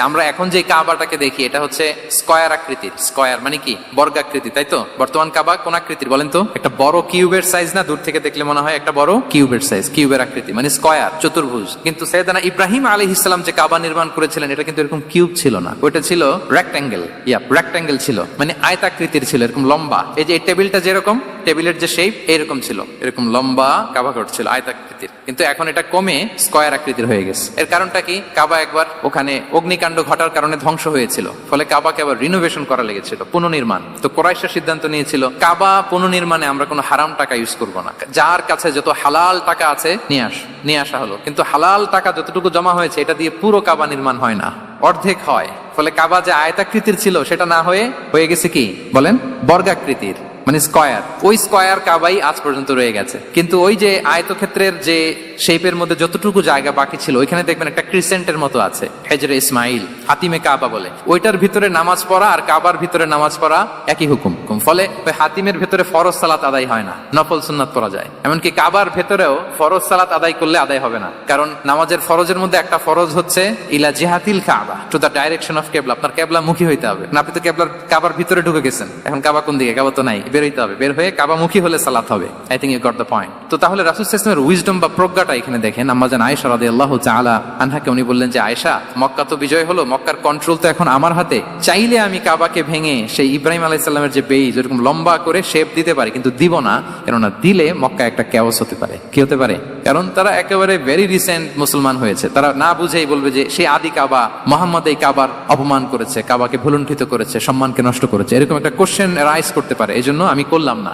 আমরা এখন যে কাবাটাকে দেখি এটা হচ্ছে স্কয়ার আকৃতির। স্কয়ার মানে কি? বর্গাকৃতি, তাই তো? বর্তমান কাবা কোন আকৃতির বলেন তো? একটা বড় কিউবের সাইজ না? দূর থেকে দেখলে মনে হয় একটা বড় কিউবের সাইজ, কিউবের আকৃতি মানে স্কয়ার, চতুর্ভুজ। কিন্তু সাইয়েদনা ইব্রাহিম আলাইহিস সালাম যে কাবা নির্মাণ করেছিলেন এটা কিন্তু এরকম কিউব ছিল না, ওটা ছিল রেক্ট্যাঙ্গেল। রেক্ট্যাঙ্গেল ছিল, মানে আয়তাকৃতির ছিল, এরকম লম্বা। এই যে এই টেবিলটা যেরকম, টেবিলের যে শেপ এরকম ছিল, এরকম লম্বা কাবা ঘর ছিল আয়তাকৃতির। কিন্তু এখন এটা কমে স্কয়ার আকৃতির হয়ে গেছে। এর কারণটা কি? কাবা একবার ওখানে অগ্নিকাণ্ড ঘটার কারণে ধ্বংস হয়েছিল, ফলে কাবাকে আবার রিনোভেশন করা লেগেছিল, পুনর্নির্মাণ। তো কুরাইশরা সিদ্ধান্ত নিয়েছিল কাবা পুনর্নির্মাণে আমরা কোনো হারাম টাকা ইউজ করব না, যার কাছে যত হালাল টাকা আছে নিয়ে আসা হলো। কিন্তু হালাল টাকা যতটুকু জমা হয়েছে এটা দিয়ে পুরো কাবা নির্মাণ হয় না, অর্ধেক হয়। ফলে কাবা যে আয়তাকৃতির ছিল সেটা না হয়ে গেছে কি বলেন? বর্গাকৃতির, মানে স্কয়ার। ওই স্কয়ার কাবাই আজ পর্যন্ত রয়ে গেছে। কিন্তু ওই যে আয়তক্ষেত্রের যে শেপের মধ্যে যতটুকু জায়গা বাকি ছিল ওইখানে দেখবেন একটা ক্রিসেন্টের মতো আছে, হেজরে ইসমাইল, হাতিমে কাবা বলে। ওইটার ভিতরে নামাজ পড়া আর কাবার ভিতরে নামাজ পড়া একই হুকুম। ফলে ওই হাতিমের ভেতরে ফরজ সালাত আদায় হয় না, নফল সুন্নাত পড়া যায়। এমনকি কাবার ভেতরেও ফরজ সালাত আদায় করলে আদায় হবে না, কারণ নামাজের ফরজের মধ্যে একটা ফরজ হচ্ছে ইলা জিহাতিল কাবা, টু দা ডাইরেকশন অফ কেবলা। আপনার কেবলা মুখী হইতে হবে না। আপনি তো কাবার ভিতরে ঢুকে গেছেন, এখন কাবা কোন দিকে? কাবা তো নাই, বের হইতে হবে। বের হয়ে কাবা মুখী হলে সালাত হবে। I think you got the point. তো তাহলে রাসূল সাল্লাল্লাহু আলাইহি ওয়াসাল্লামের উইজডম বা প্রজ্ঞাটা এখানে দেখেন। আম্মাজান আয়েশা রাদিয়াল্লাহু তাআলা আনহাকে উনি বললেন যে আয়েশা, মক্কা তো বিজয় হলো, মক্কার কন্ট্রোল তো এখন আমার হাতে। চাইলে আমি কাবাকে ভেঙে সেই ইব্রাহিম আলাইহিস সালামের যে বেইজ এরকম লম্বা করে শেপ দিতে পারি, কিন্তু দিব না। কেননা দিলে মক্কা একটা ক্যাওস হতে পারে। কি হতে পারে? কারণ তারা একেবারে ভেরি রিসেন্ট মুসলমান হয়েছে, তারা না বুঝেই বলবে যে সেই আদি কাবা, মুহাম্মদ এই কাবার অপমান করেছে, কাবাকে ভুলুণ্ঠিত করেছে, সম্মানকে নষ্ট করেছে, এরকম একটা কোশ্চেন রাইজ করতে পারে। এই জন্য আমি করলাম না।